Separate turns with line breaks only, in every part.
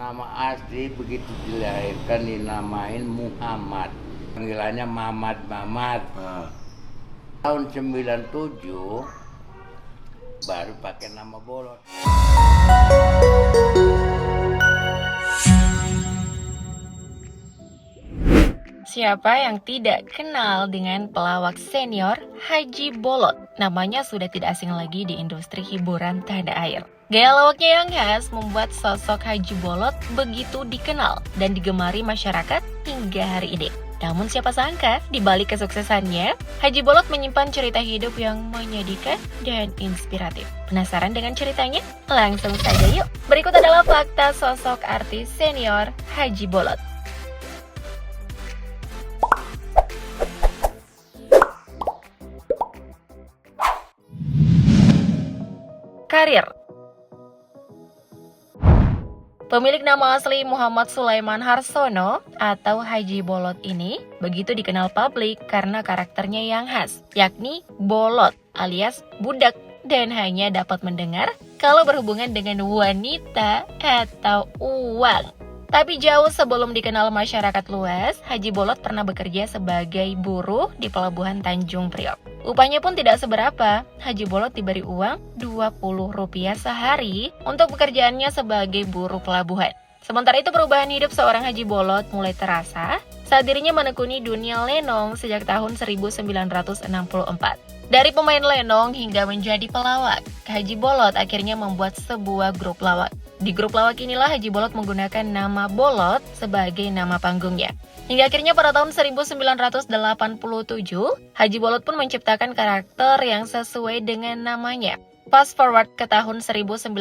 Nama asli begitu dilahirkan dinamain Muhammad. Panggilannya Mamat Mamat. Tahun 97 baru pakai nama Bolot.
Siapa yang tidak kenal dengan pelawak senior Haji Bolot? Namanya sudah tidak asing lagi di industri hiburan tanah air. Gaya lawaknya yang khas membuat sosok Haji Bolot begitu dikenal dan digemari masyarakat hingga hari ini. Namun siapa sangka, di balik kesuksesannya, Haji Bolot menyimpan cerita hidup yang menyedihkan dan inspiratif. Penasaran dengan ceritanya? Langsung saja yuk! Berikut adalah fakta sosok artis senior Haji Bolot. Karir. Pemilik nama asli Muhammad Sulaiman Harsono atau Haji Bolot ini begitu dikenal publik karena karakternya yang khas, yakni bolot alias budak dan hanya dapat mendengar kalau berhubungan dengan wanita atau uang. Tapi jauh sebelum dikenal masyarakat luas, Haji Bolot pernah bekerja sebagai buruh di pelabuhan Tanjung Priok. Upahnya pun tidak seberapa, Haji Bolot diberi uang Rp20 sehari untuk pekerjaannya sebagai buruh pelabuhan. Sementara itu perubahan hidup seorang Haji Bolot mulai terasa saat dirinya menekuni dunia lenong sejak tahun 1964. Dari pemain lenong hingga menjadi pelawak, Haji Bolot akhirnya membuat sebuah grup lawak. Di grup lawak inilah Haji Bolot menggunakan nama Bolot sebagai nama panggungnya. Hingga akhirnya pada tahun 1987, Haji Bolot pun menciptakan karakter yang sesuai dengan namanya. Fast forward ke tahun 1992,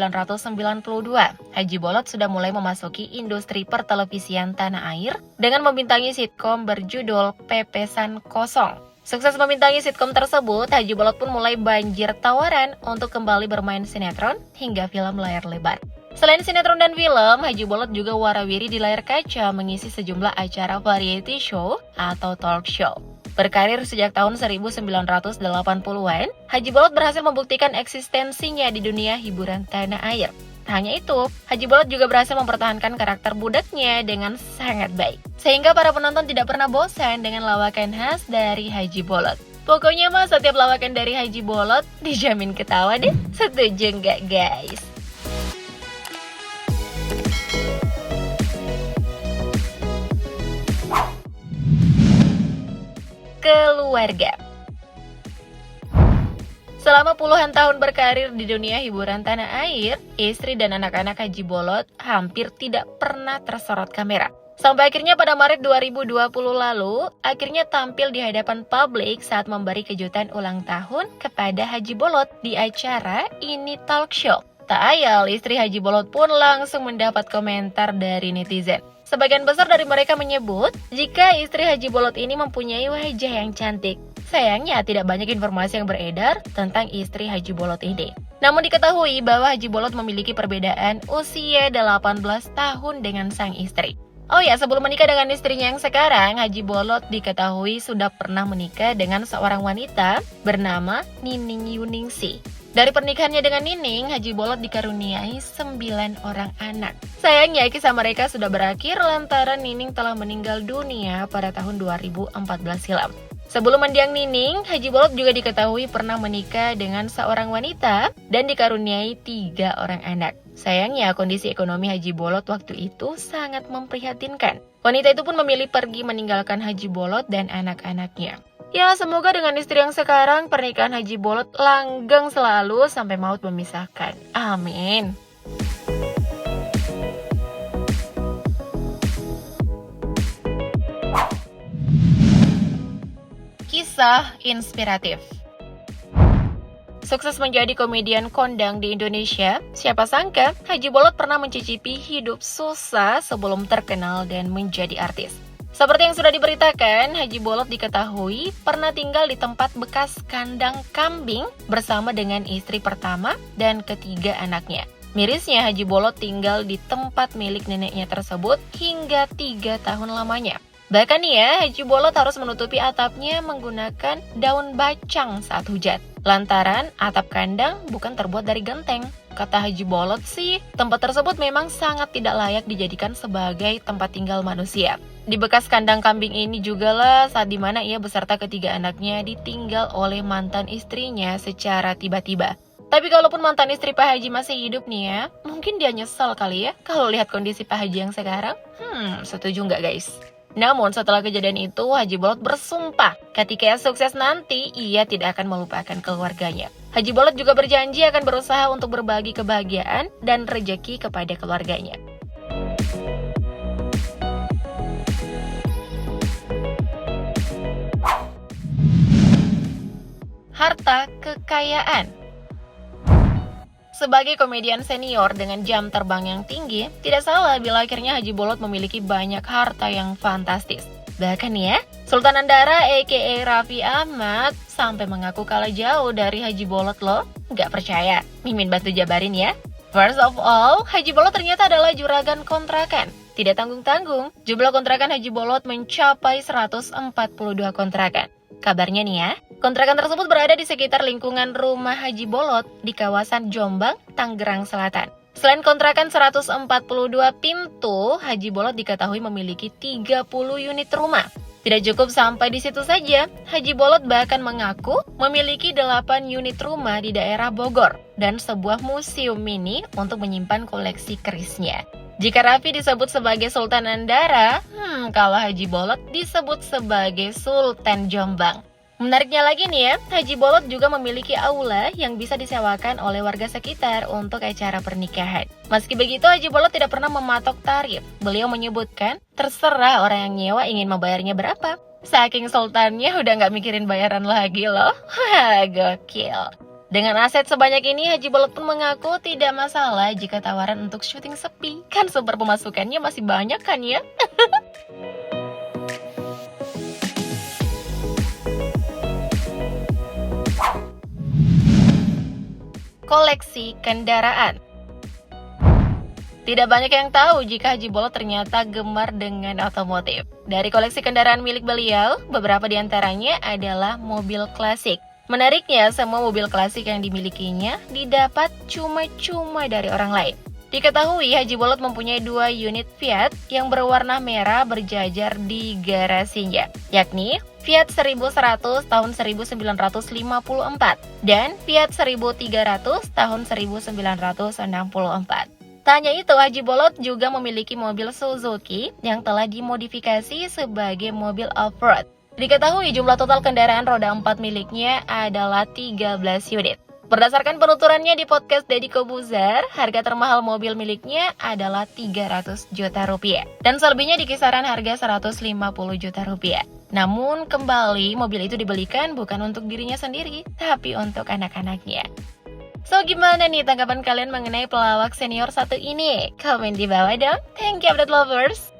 Haji Bolot sudah mulai memasuki industri pertelevisian tanah air dengan membintangi sitkom berjudul Pepesan Kosong. Sukses membintangi sitkom tersebut, Haji Bolot pun mulai banjir tawaran untuk kembali bermain sinetron hingga film layar lebar. Selain sinetron dan film, Haji Bolot juga warawiri di layar kaca mengisi sejumlah acara variety show atau talk show. Berkarir sejak tahun 1980-an, Haji Bolot berhasil membuktikan eksistensinya di dunia hiburan tanah air. Tak hanya itu, Haji Bolot juga berhasil mempertahankan karakter budaknya dengan sangat baik. Sehingga para penonton tidak pernah bosan dengan lawakan khas dari Haji Bolot. Pokoknya mah setiap lawakan dari Haji Bolot dijamin ketawa deh. Setuju nggak guys? Keluarga. Selama puluhan tahun berkarir di dunia hiburan tanah air, istri dan anak-anak Haji Bolot hampir tidak pernah tersorot kamera. Sampai akhirnya pada Maret 2020 lalu, akhirnya tampil di hadapan publik saat memberi kejutan ulang tahun kepada Haji Bolot di acara Ini Talk Show. Tak ayal, istri Haji Bolot pun langsung mendapat komentar dari netizen. Sebagian besar dari mereka menyebut jika istri Haji Bolot ini mempunyai wajah yang cantik. Sayangnya tidak banyak informasi yang beredar tentang istri Haji Bolot ini. Namun diketahui bahwa Haji Bolot memiliki perbedaan usia 18 tahun dengan sang istri. Oh ya, sebelum menikah dengan istrinya yang sekarang, Haji Bolot diketahui sudah pernah menikah dengan seorang wanita bernama Nining Yuningsi. Dari pernikahannya dengan Nining, Haji Bolot dikaruniai 9 orang anak. Sayangnya kisah mereka sudah berakhir lantaran Nining telah meninggal dunia pada tahun 2014 silam. Sebelum mendiang Nining, Haji Bolot juga diketahui pernah menikah dengan seorang wanita dan dikaruniai 3 orang anak. Sayangnya kondisi ekonomi Haji Bolot waktu itu sangat memprihatinkan. Wanita itu pun memilih pergi meninggalkan Haji Bolot dan anak-anaknya. Ya, semoga dengan istri yang sekarang pernikahan Haji Bolot langgeng selalu sampai maut memisahkan. Amin. Kisah inspiratif. Sukses menjadi komedian kondang di Indonesia, siapa sangka Haji Bolot pernah mencicipi hidup susah sebelum terkenal dan menjadi artis. Seperti yang sudah diberitakan, Haji Bolot diketahui pernah tinggal di tempat bekas kandang kambing bersama dengan istri pertama dan ketiga anaknya. Mirisnya, Haji Bolot tinggal di tempat milik neneknya tersebut hingga 3 tahun lamanya. Bahkan ya, Haji Bolot harus menutupi atapnya menggunakan daun bacang saat hujan. Lantaran atap kandang bukan terbuat dari genteng. Kata Haji Bolot sih, tempat tersebut memang sangat tidak layak dijadikan sebagai tempat tinggal manusia. Di bekas kandang kambing ini juga lah saat dimana ia beserta ketiga anaknya ditinggal oleh mantan istrinya secara tiba-tiba. Tapi kalaupun mantan istri Pak Haji masih hidup nih ya, mungkin dia nyesel kali ya kalau lihat kondisi Pak Haji yang sekarang. Setuju nggak guys? Namun setelah kejadian itu, Haji Bolot bersumpah ketika ia sukses nanti, ia tidak akan melupakan keluarganya. Haji Bolot juga berjanji akan berusaha untuk berbagi kebahagiaan dan rejeki kepada keluarganya. Harta kekayaan. Sebagai komedian senior dengan jam terbang yang tinggi, tidak salah bila akhirnya Haji Bolot memiliki banyak harta yang fantastis. Bahkan ya, Sultan Andara aka Raffi Ahmad sampai mengaku kalah jauh dari Haji Bolot loh. Nggak percaya? Mimin bantu jabarin ya. First of all, Haji Bolot ternyata adalah juragan kontrakan. Tidak tanggung-tanggung, jumlah kontrakan Haji Bolot mencapai 142 kontrakan. Kabarnya nih ya, kontrakan tersebut berada di sekitar lingkungan rumah Haji Bolot di kawasan Jombang, Tangerang Selatan. Selain kontrakan 142 pintu, Haji Bolot diketahui memiliki 30 unit rumah. Tidak cukup sampai di situ saja, Haji Bolot bahkan mengaku memiliki 8 unit rumah di daerah Bogor dan sebuah museum mini untuk menyimpan koleksi kerisnya. Jika Raffi disebut sebagai Sultan Andara, kalau Haji Bolot disebut sebagai Sultan Jombang. Menariknya lagi nih ya, Haji Bolot juga memiliki aula yang bisa disewakan oleh warga sekitar untuk acara pernikahan. Meski begitu, Haji Bolot tidak pernah mematok tarif. Beliau menyebutkan, terserah orang yang nyewa ingin membayarnya berapa. Saking sultannya udah nggak mikirin bayaran lagi loh. Wah, gokil. Dengan aset sebanyak ini, Haji Bolot pun mengaku tidak masalah jika tawaran untuk syuting sepi. Kan sumber pemasukannya masih banyak kan ya? Koleksi kendaraan. Tidak banyak yang tahu jika Haji Bolot ternyata gemar dengan otomotif. Dari koleksi kendaraan milik beliau, beberapa diantaranya adalah mobil klasik. Menariknya, semua mobil klasik yang dimilikinya didapat cuma-cuma dari orang lain. Diketahui Haji Bolot mempunyai 2 unit Fiat yang berwarna merah berjajar di garasinya, yakni Fiat 1100 tahun 1954 dan Fiat 1300 tahun 1964. Tak hanya itu, Haji Bolot juga memiliki mobil Suzuki yang telah dimodifikasi sebagai mobil off-road. Diketahui jumlah total kendaraan roda 4 miliknya adalah 13 unit. Berdasarkan penuturannya di podcast Deddy Kobuzar, harga termahal mobil miliknya adalah 300 juta rupiah. Dan selebihnya di kisaran harga 150 juta rupiah. Namun kembali mobil itu dibelikan bukan untuk dirinya sendiri, tapi untuk anak-anaknya. So gimana nih tanggapan kalian mengenai pelawak senior satu ini? Komen di bawah dong. Thank you update lovers.